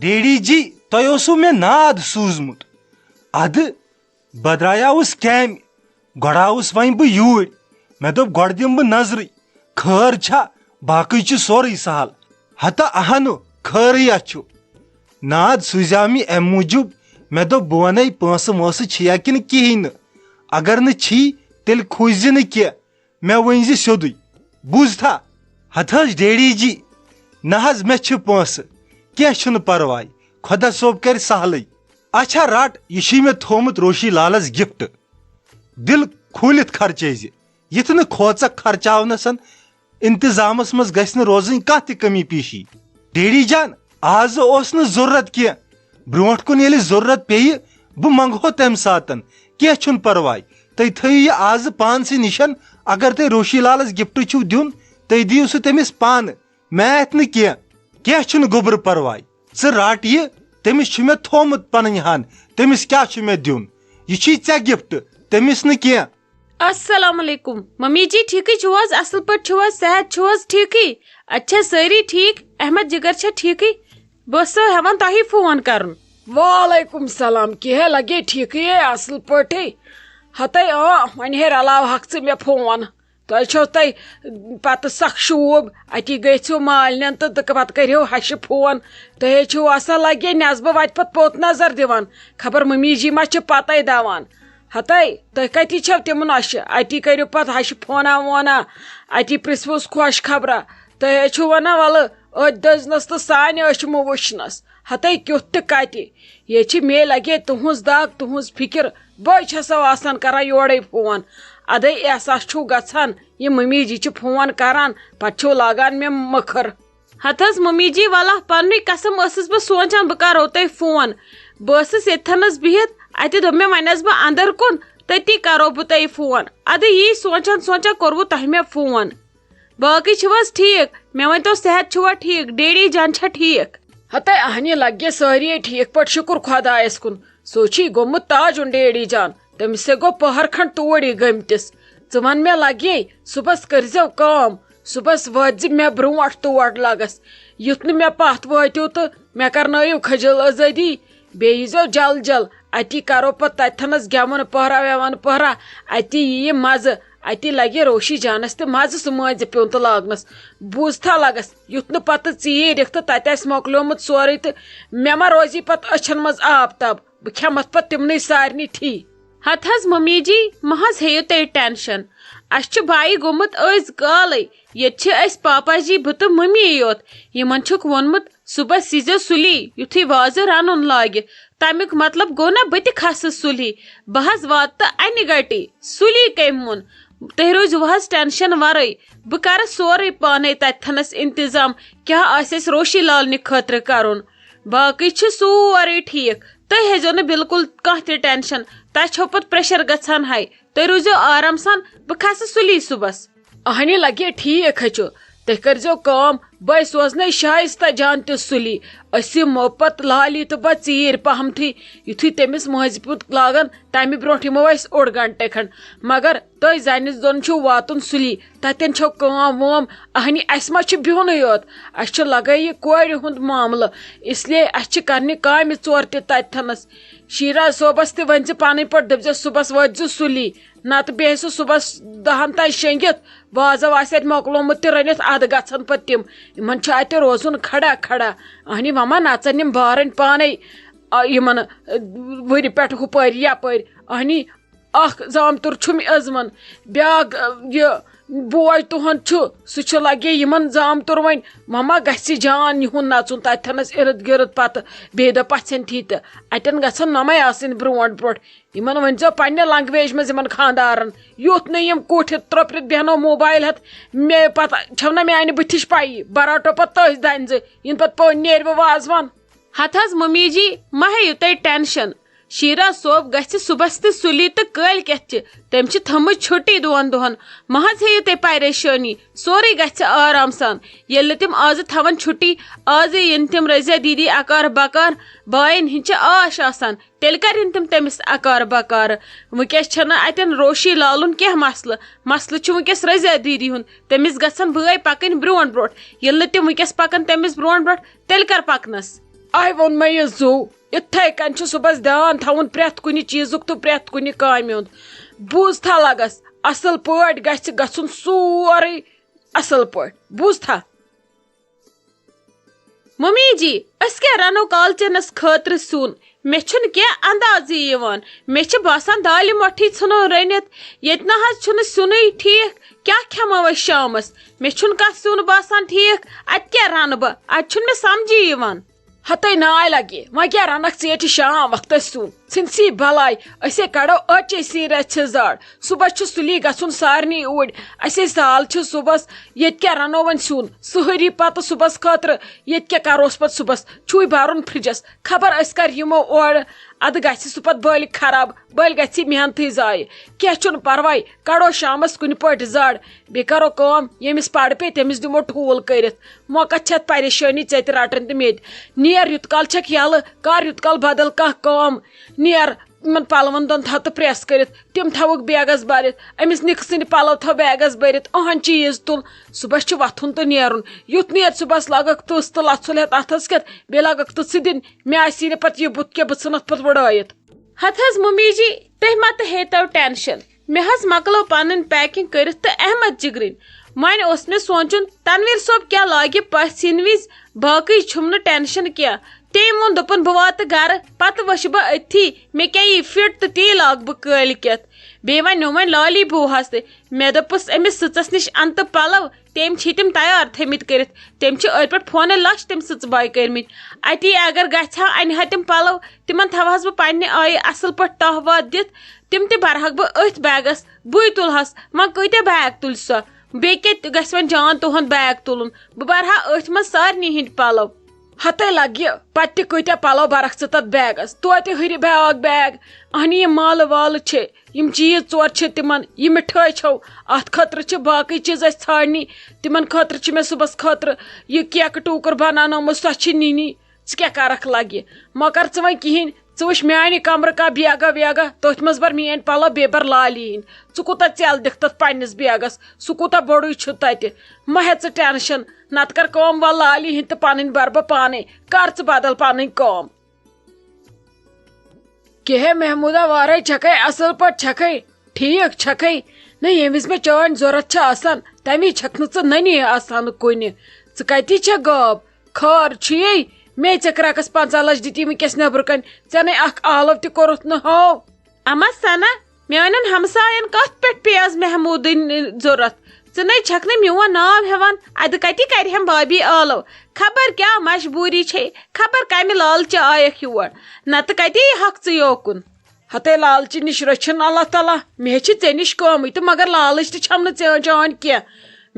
daddy جی تۄہہِ مےٚ ناد سوٗزمُت ادٕ بہٕ درٛایاوُس کامہِ گۄڈٕ آوُس وۄنۍ بہٕ یوٗرۍ مےٚ دوٚپ گۄڈٕ دِمہٕ بہٕ نظرٕے خٲر چھا باقٕے چھُ سورُے سہل ہتا اہنو خٲرٕے چھُ ناد سوٗزیو مےٚ امہِ موٗجوٗب مےٚ دوٚپ بہٕ وَنَے پونٛسہٕ وونٛسہٕ چھِیا کِنہٕ کِہیٖنۍ نہٕ اگر نہٕ چھی تیٚلہِ کھوٗژزِ نہٕ کینٛہہ مےٚ ؤنۍزِ سیوٚدُے بوٗزتھا ہتہٕ حظ ڈیڈی جی نہ حظ مےٚ چھِ پونٛسہٕ کینٛہہ چھُنہٕ پرواے خۄدا صٲب کرِ سہلٕے اچھا رٹ یہِ چھُے مےٚ تھوٚومُت روشی لالس گفٹ دل کھوٗلِتھ خرچٲیزِ یِتھ نہٕ کھوژکھ خرچاونس انتظامس منٛز گژھِ نہٕ روزٕنۍ کانٛہہ تہِ کمی پیٖشی ڈیڈی جان آز اوس نہٕ ضروٗرت کینٛہہ برونٛٹھ کُن ییٚلہِ ضروٗرت پیٚیہِ بہٕ منٛگہو تمہِ ساتن کینٛہہ چھُنہٕ پرواے تُہۍ تھٲیِو یہِ آزٕ پانسٕے نِشن اگر تۄہہِ روشی لالس گفٹ چھُو دیُن تُہۍ دِیِو سُہ تٔمِس پانہٕ مےٚ اَتھِ نہٕ کینٛہہ چھُنہٕ گوٚبرٕ پرواے ژٕ رٹ یہِ تٔمِس چھُ مےٚ تھوٚومُت پنٕنۍ ہن تٔمِس کیٛاہ چھُ مےٚ دیُن یہِ چھُے ژےٚ گفٹ تٔمِس نہٕ کینٛہہ السلام علیکم ممی جی ٹھیکٕے چھِو حظ اصل پٲٹھۍ چھِو حظ صحت چھِو حظ ٹھیکٕے اچھا سٲری ٹھیک احمد جگر چھا ٹھیکٕے بہٕ ٲسسو ہٮ۪وان تۄہی فون کرُن وعلیکم السلام کیٛاہ لگے ٹھیکٕے اصل پٲٹھۍ ہتے وۄنۍ ہے رلاوہکھ ژٕ مےٚ فون تۄہہِ چھو تۄہہِ پتہٕ سخ شوٗب اتی گٔژھِو مالنٮ۪ن تہٕ پتہٕ کٔرِو ہشہِ فون تُہۍ ہے چھِو آسان لگے نٮ۪صبہٕ وتہِ پتہٕ پوٚت نظر دِوان خبر ممی جی ما چھِ پتے دوان ہتے تُہۍ کتی چھو تِم نۄشہِ اتی کٔرِو پتہٕ ہشہِ فونا وونا اتی پرژھوُس خۄش خبرا تُہۍ ہے چھِو ونان ولہٕ أتھۍ دٔزنس تہٕ سانہِ أچھمہٕ وٕچھنس ہتے کیُتھ تہٕ کتہِ یے چھِ مے لگے تُہنٛز دگ تُہنٛز فکر بہٕ چھسو آسان کران یورے فون ادے احساس چھُو گژھان یہِ ممی جی چھِ فون کران پتہٕ چھِو لاگان مےٚ مٔکھٕر ہتہٕ حظ ممی جی واللہ پننُے قسم ٲسٕس بہٕ سونچان بہٕ کرو تۄہہِ فون بہٕ ٲسٕس ییٚتھنس بِہِتھ اتہِ دوٚپ مےٚ وۄنۍ ٲسٕس بہٕ انٛدر کُن تٔتی کرو بہٕ تۄہہِ فون ادٕ یی سونچان سونچان کوٚروٕ تۄہہِ مےٚ فون باقٕے چھِو حظ ٹھیٖک مےٚ ؤنۍتو صحت چھُوا ٹھیٖک ڈیڈی جان چھا ٹھیٖک ہتے اہنہِ لگے سٲری ٹھیٖک پٲٹھۍ شُکر خۄدایس کُن سُہ چھُے گوٚمُت تاجُن ڈیڈی جان تٔمِس ہے گوٚو پٔہر کھنٛڈ توٗرۍ گٔمتِس ژٕ وَن مےٚ لگے صُبحس کٔرزیٚو کٲم صُبحس وٲتزِ مےٚ برونٛٹھ تور لگس یُتھ نہٕ مےٚ پتھ وٲتِو تہٕ مےٚ کرنٲیِو کھٔجل ٲزٲدی بیٚیہِ ییٖزیٚو جل جل اتی کرو پتہٕ تتھنس گٮ۪وُن پٔہرا وٮ۪وُن پٔہرا اتی ییہِ مزٕ اتی لگہِ روشی جانس تہِ مزٕ سُہ مٲنزِ پیوٚن تہٕ لاگنس بوٗزتھا لگس یُتھ نہٕ پتہٕ ژیٖرِکھ تہٕ تتہِ آسہِ مۄکلیومُت سورُے تہٕ مےٚ ما روزی پتہٕ أچھن منٛز آب تب بہٕ کھٮ۪متھ پتہٕ تِمنٕے سارنٕے ٹھی ہتہٕ حظ ممی جی مہ حظ ہیٚیِو تُہۍ ٹٮ۪نشن اسہِ چھُ بایی گوٚمُت أزۍ کالے ییٚتہِ چھِ أسۍ پاپا جی بہٕ تہٕ ممی یوت یِمن چھُکھ ووٚنمُت صُبحس ییٖزیو سُلی یُتھُے وازٕ رنُن لاگہِ تمیُک مطلب گوٚو نا بہٕ تہِ کھسہٕ سُلی بہٕ حظ واتہٕ تہٕ انہِ گٹی سُلی کٔمۍ ووٚن تُہۍ روٗزِو حظ ٹٮ۪نشن ورٲے بہٕ کرٕ سورُے پانے تتھنس انتظام کیٛاہ آسہِ اسہِ روشی لالنہِ خٲطرٕ کرُن باقٕے چھُ سورُے ٹھیٖک تُہۍ ہیزیو نہٕ بالکُل کانٛہہ تہِ ٹٮ۪نشن تۄہہِ چھو پتہٕ پریشر گژھان ہاے تُہۍ روٗزِو آرام سان بہٕ کھسہٕ سُلی صُبحس اہنہِ لگے ٹھیٖک چھُ تُہۍ کٔرزیٚو کٲم بہٕ سوزنے شایستہ جان تہِ سُلی أسۍ یِمو پتہٕ لالی تہٕ بہٕ ژیٖرۍ پہمتھٕے یُتھُے تٔمِس مٲنزِ پیوٗت لاگان تمہِ برونٛٹھ یِمو أسۍ اوٚڑ گنٹہٕ کھنٛڈ مگر تۄہہِ زنہِ دۄن چھُو واتُن سُلی تتٮ۪ن چھو کٲم وٲم اہنہِ اسہِ ما چھُ بِہُنٕے یوت اسہِ چھُ لگٲے یہِ کورِ ہُنٛد معاملہٕ اسلیے اسہِ چھِ کرنہِ کامہِ ژور تہِ تتھنس شیراز صٲبس تہِ ؤنۍ زِ پنٕنۍ پٲٹھۍ دٔپزِ صُبحس وٲتزِ سُلی نتہٕ بیٚہہِ سُہ صُبحس 10 تانۍ شیٚنگِتھ وازو آسہِ اتہِ مۄکلومُت تہِ رٔنِتھ ادٕ گژھن پتہٕ تِم یِمن چھُ اتہِ روزُن کھڑا کھڑا اہنہِ وما نژن یِم بارٕنۍ پانے یِمن وُرِ پٮ۪ٹھ ہُپٲرۍ یپٲرۍ اہنہِ اکھ زامتُر چھُم عزمن بیاکھ یہِ بوے تُہُنٛد چھُ سُہ چھُ لگے یِمن زامتُر وۄنۍ وما گژھِ جان یِہُنٛد نژُن تتھنس ارد گرد پتہٕ بیٚیہِ دۄہ پژھٮ۪نتھی تہٕ اتٮ۪ن گژھن نۄمے آسٕنۍ برونٛٹھ برونٛٹھ یِمن ؤنۍزیٚو پننہِ لنگویج منٛز یِمن خانٛدارن یُتھ نہٕ یِم کوٗٹھِتھ ترٛوپرِتھ بیٚہنو موبایل ہٮ۪تھ مےٚ پتہٕ چھو نا میانہِ بٕتھِچ پایی بہٕ رٹو پتہٕ تٔتھۍ دنہِ زٕ یِنہٕ پتہٕ پٔنۍ نیرِ وازوان ہتہٕ حظ ممی جی مہ ہیٚیِو تُہۍ ٹٮ۪نشن شیراز صٲب گژھِ صُبحس تہِ سُلی تہٕ کٲلۍ کٮ۪تھ تہِ تٔمۍ چھِ تھٲمٕژ چھُٹی 2 دۄہن مہ حظ ہیٚیِو تُہۍ پریشٲنی سورُے گژھِ آرام سان ییٚلہِ نہٕ تِم آزٕ تھاون چھُٹی آزٕ یِن تِم رضیا دیدی اکار بکار باین ہِنٛدۍ چھِ آش آسان تیٚلہِ کرن تِم تٔمِس اکار بکار وٕنکیٚس چھنہٕ اتٮ۪ن روشی لالُن کینٛہہ مسلہٕ چھُ وٕنکیٚس رضیا دیدی ہُنٛد تٔمِس گژھن بٲے پکٕنۍ برونٛٹھ برونٛٹھ ییٚلہِ نہٕ تِم وٕنکیٚس پکن تٔمِس برونٛٹھ برونٛٹھ تیٚلہِ کر پکنس آئی ووٚن مےٚ یہِ زوٗ یِتھَے کٔنۍ چھُ صُبحس دیان تھاوُن پرٛٮ۪تھ کُنہِ چیٖزُک تہٕ پرٛٮ۪تھ کُنہِ کامہِ ہُنٛد بوٗزتھا لگس اصل پٲٹھۍ گژھِ گژھُن سورُے اصل پٲٹھۍ بوٗزتھا ممی جی أسۍ کیٛاہ رنو کالچنس خٲطرٕ سیُن مےٚ چھُنہٕ کینٛہہ اندازٕے یِوان مےٚ چھِ باسان دالہِ مۄٹھٕے ژھٕنو رٔنِتھ ییٚتہِ نہ حظ چھُنہٕ سیُنٕے ٹھیٖک کیٛاہ کھٮ۪مو أسۍ شامس مےٚ چھُنہٕ کانٛہہ سیُن باسان ٹھیٖک اَتہِ کیٛاہ رنہٕ بہٕ اَتہِ چھُنہٕ مےٚ سمجھی یِوان ہتٕے ناے لگہِ وۄنۍ کیٛاہ رنکھ ژٕ ییٚتہِ شام وقتس سیُن ژھٕنسی بلاے أسے کڑو أچے سی رژھِ زڈ صبحس چھُ سُلی گژھُن سارنٕے اوٗرۍ اَسے سال چھُ صبحس ییٚتہِ کیٛاہ رنو وۄنۍ سیُن سہری پتہٕ صبحس خٲطرٕ ییٚتہِ کیٛاہ کروس پتہٕ صبحس چھُے بھرُن فرجس خبر أسۍ کر یِمو اورٕ ادٕ گژھِ سُہ پتہٕ بٔلۍ خراب بٔلۍ گژھِ محنتھٕے ضایہِ کینٛہہ چھُنہٕ پرواے کڑو شامس کُنہِ پٲٹھۍ زڈ بیٚیہِ کرو کٲم ییٚمِس پرٕ پیٚیہِ تٔمِس دِمو ٹھوٗل کٔرِتھ موقعت چھِ اتھ پریشٲنی ژےٚ تہِ رٹٕنۍ تہٕ مےٚ تہِ نیر یوٗت کال چھکھ یلہٕ کر یوٗت کال بدل کانٛہہ کٲم نیر یِمن پلون دۄن تھاو تہٕ پریس کٔرِتھ تِم تھاوُکھ بیگس بٔرِتھ أمِس نِکہٕ سٕنٛدِ پلو تھاو بیگس بٔرِتھ أہن چیٖز تُل صبحس چھُ وۄتھُن تہٕ نیرُن یُتھ نیر صبحس لاگکھ تٕژھ تہٕ لژھُل ہٮ۪تھ اتھس کٮ۪تھ بیٚیہِ لاگکھ تٕژھِ دِنۍ مےٚ آسی نہٕ پتہٕ یہِ بُتھ کیٚنٛہہ بہٕ ژھٕنتھ پتہٕ وٕڑٲیِتھ ہتھ حظ ممی جی تُہۍ ما تہٕ ہیٚتو ٹٮ۪نشن مےٚ حظ مۄکلو پنٕنۍ پیکِنگ کٔرِتھ تہٕ احمد جگرٕنۍ وۄنۍ اوس مےٚ سونٛچُن تنویٖر صٲب کیٛاہ لاگہِ پژھ یِنہٕ وِزِ باقٕے چھُم نہٕ ٹٮ۪نشن کینٛہہ تٔمۍ ووٚن دوٚپُن بہٕ واتہٕ گرٕ پتہٕ وٕچھِ بہٕ أتھی مےٚ کیٛاہ یی فٹ تہٕ تی لاگہٕ بہٕ کٲلۍ کٮ۪تھ بیٚیہِ وۄنۍ نیوٗ وۄنۍ لالی بوٗہس تہِ مےٚ دوٚپُس أمِس سٕژس نِش انتہٕ پلو تٔمۍ چھی تِم تیار تھٲمٕتۍ کٔرِتھ تٔمۍ چھِ أتھۍ پٮ۪ٹھ فونہٕ لچھ تِم سٕژ باے کٔرمٕتۍ اتی اگر گژھِ ہا انہِ ہا تِم پلو تِمن تھاوہس بہٕ پننہِ آیہِ اصل پٲٹھۍ ٹہ وہ دِتھ تِم تہِ برہکھ بہٕ أتھۍ بیگس بٕے تُلہس وۄنۍ کۭتیاہ بیگ تُلہِ سۄ بیٚیہِ کیٛاہ گژھِ وۄنۍ جان تُہُنٛد بیگ تُلُن بہٕ برہا أتھۍ منٛز سارنٕے ہٕنٛدۍ پلو ہتٕے لگہِ پتہٕ تہِ کۭتیاہ پلو برکھ ژٕ تتھ بیگس توتہِ ہُرِ بیاکھ بیگ اہنہِ یِم مالہٕ والہٕ چھِ یِم چیٖز ژور چھِ تِمن یہِ مِٹھٲے چھو اتھ خٲطرٕ چھِ باقٕے چیٖز اسہِ ژھانڈنی تِمن خٲطرٕ چھِ مےٚ صبحس خٲطرٕ یہِ کیکہٕ ٹوٗکر بناونٲومٕژ سۄ چھِ نِنی ژٕ کیٛاہ کرکھ لگہِ مہ کر ژٕ وۄنۍ کِہینۍ ژٕ وٕچھ میانہِ کمرٕ کانٛہہ بیگا ویگا تٔتھۍ منٛز بر میٲنۍ پلو بیٚیہِ بر لالی ہِنٛدۍ ژٕ کوٗتاہ ژٮ۪ل دِکھ تتھ پننِس بیگس سُہ کوٗتاہ بوٚڑُے چھُ تتہِ مہ ہےٚ ژٕ ٹٮ۪نشن نتہٕ کر کٲم وال لالی ہِنٛدۍ تہٕ پنٕنۍ بر بہٕ پانے کر ژٕ بدل پنٕنۍ کٲم کیٛاہ محموٗدا وارے چھکھے اصل پٲٹھۍ چھکھے ٹھیٖک چھکھے نہ ییٚمہِ وِزِ مےٚ چٲنۍ ضوٚرتھ چھِ آسان تمہِ وِزِ چھکھ نہٕ ژٕ نٔنی آسان کُنہِ ژٕ کتی چھکھ غٲب خٲر چھُیے مے ژےٚ کرٛٮ۪کس 50 لچھ دِتی وٕنکیٚس نیبرٕ کَنۍ ژےٚ نے اکھ آلو تہِ کوٚرُتھ نہٕ ہو اما سنا میانٮ۪ن ہمساین کتھ پٮ۪ٹھ پیٚیہِ آز محموٗدٕنۍ ضوٚرتھ ژٕ نَے چھکھ نہٕ میون ناو ہٮ۪وان اَدٕ کتہِ کرِہم بابی آلو خبر کیٛاہ مجبوٗری چھے خبر کمہِ لالچہِ آیکھ یور نتہٕ کتے ہۄکھ ژٕ یوکُن ہتٕے لالچہِ نِش رٔچھِن اللہ تعالیٰ مےٚ چھِ ژےٚ نِش کٲمٕے تہٕ مگر لالٕچ تہِ چھم نہٕ ژےٚ چٲنۍ کینٛہہ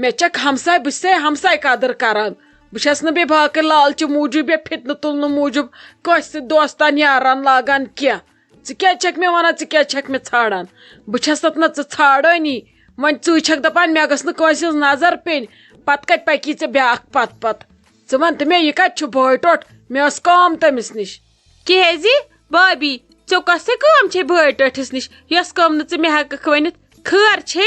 مےٚ چھکھ ہمساے بہٕ چھسے ہمساے قدر کران بہٕ چھس نہٕ بیٚیہِ باقٕے لالچہِ موٗجوٗب یا فِتنہٕ تُلنہٕ موٗجوٗب کٲنٛسہِ سۭتۍ دوستان یاران لاگان کینٛہہ ژٕ کیٛازِ چھکھ مےٚ ونان ژٕ کیٛازِ چھکھ مےٚ ژھانڈان بہٕ چھس تتھ نہ ژٕ ژھانڈٲنی وۄنۍ ژٕے چھکھ دپان مےٚ گٔژھ نہٕ کٲنٛسہِ ہٕنٛز نظر پیٚنۍ پتہٕ کتہِ پکی ژےٚ بیاکھ پتہٕ ژٕ ون تہٕ مےٚ یہِ کتہِ چھُ بٲے ٹوٹھ مےٚ ٲس کٲم تٔمِس نِش کیٛازِ بابی ژےٚ کۄسے کٲم چھے بٲے ٹٲٹھِس نِش یۄس کٲم نہٕ ژٕ مےٚ ہٮ۪ککھ ؤنِتھ خٲر چھے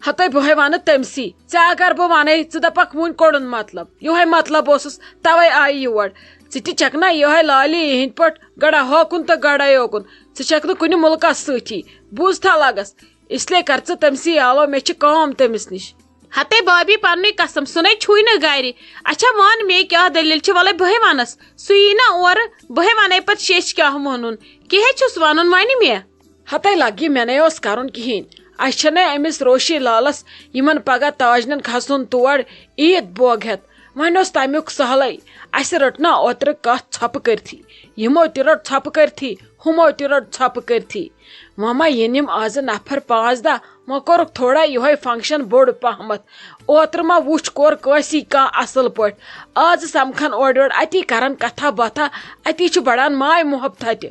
ہتٕے بہے ونہٕ تٔمسٕے ژےٚ اگر بہٕ ونَے ژٕ دپکھ وُنۍ کوٚڑُن مطلب یِہوے مطلب اوسُس توے آیہِ یور ژٕ تہِ چھکھ نا یِہوے لالی ہِنٛدۍ پٲٹھۍ گڑا ہوکُن تہٕ گڑا یوکُن ژٕ چھکھ نہٕ کُنہِ مُلکس سۭتی بوٗزتھا لگس اسلیے کر ژٕ تٔمسٕے آلو مےٚ چھِ کٲم تٔمِس نِش ہتے بابی پننُے قسم سُہ نَے چھُے نہٕ گرِ اچھا ون مے کیٛاہ دٔلیٖل چھِ وَلے بہے وَنس سُہ یی نا اورٕ بہے ونے پتہٕ شیٚچھ کیٛاہ ووٚنُن کیٛاہ چھُس ونُن وۄنۍ مےٚ ہتے لگہِ مےٚ نے اوس کرُن کِہینۍ اسہِ چھنَے أمِس روشی لالس یِمن پگاہ تاجنن کھسُن تور عیٖد بوگ ہٮ۪تھ وۄنۍ اوس تمیُک سہلٕے اسہِ رٔٹ نا اوترٕ کتھ ژھۄپہٕ کٔرتھی یِمو تہِ رٔٹ ژھۄپہٕ کٔرتھی ہُمو تہِ رٔٹ ژھۄپہٕ کٔرتھی وۄنۍ ما یِن یِم آزٕ نفر 5-10 وۄنۍ کوٚرُکھ تھوڑا یِہوے فنکشن بوٚڑ پہمتھ اوترٕ ما وُچھ کوٚر کٲنٛسی کانٛہہ اصل پٲٹھۍ آزٕ سمکھن اورٕ یورٕ اتی کرن کتھا باتھا اتی چھُ بڑان ماے محبت تہِ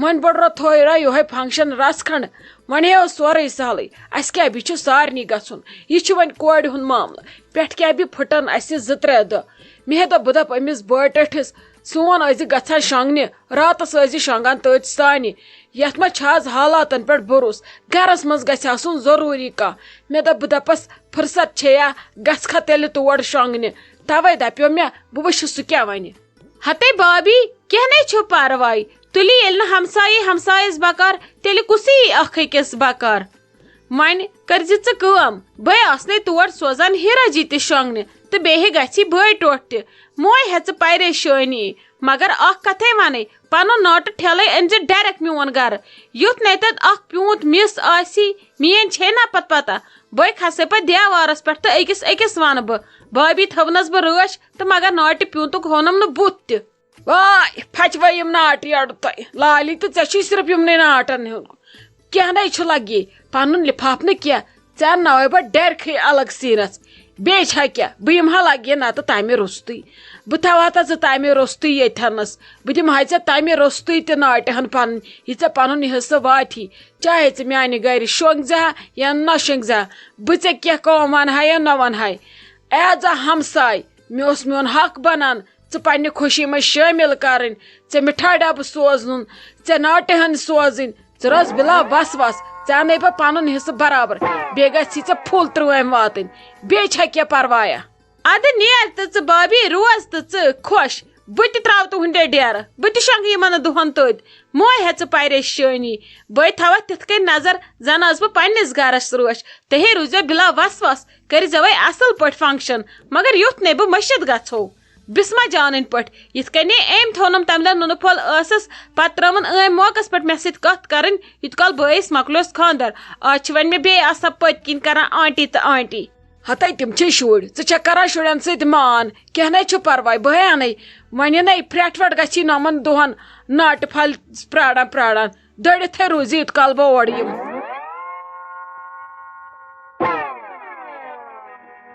وۄنۍ بڑرو تھوڑا یِہوے فنکشن رس کھنڈ وۄنۍ اوس سورُے سہلٕے اسہِ کیٛاہ بیٚیہِ چھُ سارنٕے گژھُن یہِ چھُ وۄنۍ کورِ ہُنٛد معاملہٕ پٮ۪ٹھ کیٛاہ بیٚیہِ پھٕٹن اسہِ 2-3 دۄہ مےٚ دوٚپ بہٕ دپ أمِس بٲے ٹٲٹھِس سون ٲسۍ گژھان شۄنٛگنہِ راتس ٲسۍ شۄنٛگان تٔتۍ سانہِ یتھ منٛز چھِ آز حالاتن پٮ۪ٹھ بروسہٕ گرس منٛز گژھِ آسُن ضروٗری کانٛہہ مےٚ دوٚپ بہٕ دپس فرست چھے یا گژھکھا تیٚلہِ تور شۄنٛگنہِ توے دپیو مےٚ بہٕ وٕچھِ سُہ کیٛاہ ونہِ ہتے بابی کیا نہیں چھو پاروائی تلی یل ہمسائے ہمسائس بکار تیل کسی اخ أکس بکار من کرزِ ژٕ کٲم بے آسنے تور سوزان ہیرا جی تہِ شۄنگنہِ تہٕ بیٚیہِ گژھی بٲے ٹوٹھ تہِ موے ہیژٕ پریشٲنی مگر اکھ کتھے ونے پنُن ناٹہٕ ٹھیلے أنزِ ڈایریکٹ میون گرٕ یُتھ نے تتھ اکھ پیوٗنت مِس آسی میٲنۍ چھے نا پتہ بے کھسے پتہٕ دیوارس پٮ۪ٹھ تہٕ أکِس أکِس ونہٕ بہٕ بھابی تھونس بہٕ رٲچھ تہٕ مگر ناٹہِ پیوٗنتُک ہونم نہٕ بُتھ تہِ واے پھچوے یم ناٹہٕ یڈٕ تۄہہِ لالی تہٕ ژےٚ چھُے صرف یِمنٕے ناٹن ہُنٛد کینٛہہ نے چھُ لگی پنُن لفاف نہٕ کینٛہہ ژےٚ انناوے بہٕ ڈیرکھٕے الگ سیٖنس بیٚیہِ چھا کینٛہہ بہٕ یِمہا لگی نتہٕ تمہِ روٚستُے بہٕ تھاوہا تہٕ ژٕ تمہِ روٚستُے ییٚتھنس بہٕ دِمہاے ژےٚ تمہِ روٚستُے تہِ ناٹہِ ہن پنٕنۍ یہِ ژےٚ پنُن حصہٕ واتی چاہے ژٕ میانہِ گرِ شۄنٛگۍ زِہا یا نہ شۄنٛگۍ زِہا بہٕ ژےٚ کینٛہہ کٲم ونہا یا نہ ونہاے ایز اے ہمساے مےٚ اوس میون حق بنان ژٕ پننہِ خوشی منٛز شٲمِل کرٕنۍ ژےٚ مِٹھاے ڈبہٕ سوزنُن ژےٚ ناٹہِ ہن سوزٕنۍ ژٕ روز بلا وس وس ژےٚ انے بہٕ پنُن حصہٕ برابر بیٚیہِ گژھی ژےٚ پھُل ترٛٲمۍ واتٕنۍ بیٚیہِ چھا کینٛہہ پروایا ادٕ نیر تہٕ ژٕ بابی روز تہٕ ژٕ خۄش بہٕ تہِ تراو تُہنٛدے ڈیرٕ بہٕ تہِ شۄنگہٕ یِمن دۄہن تٔتۍ موے ہیژٕ پریشٲنی بے تھاوتھ تِتھ کٔنۍ نظر زن ٲس بہٕ پننس گرس رٲچھ تہے روزیو بلا وس وس کٔرزیو وے اصل پٲٹھۍ فنکشن مگر یُتھ نے بہٕ مٔشِتھ گژھو بسما جانٕنۍ پٲٹھۍ یِتھ کٔنی أمۍ تھونم تمہِ دۄہ نُنہٕ پھوٚل ٲسس پتہٕ ترٲوٕن أمۍ موقعس پٮ۪ٹھ مےٚ سۭتۍ کتھ کرٕنۍ یِتھ کال بٲیِس مۄکلیوس خاندر آز چھِ وۄنۍ مےٚ بیٚیہِ آسان پٔتۍ کِنۍ کران آنٹی تہٕ آنٹی ہتے تِم چھِ شُرۍ ژٕ چھکھ کران شُرٮ۪ن سۭتۍ مان کینٛہہ نے چھُ پرواے بہے انے وۄنۍ نے پھرٛٹھ وٹھ گژھی نۄمن دۄہن ناٹہِ پھلۍ پراران پراران دٔڑِتھے روٗزِ یوٗت کال بہٕ اورٕ یِمہٕ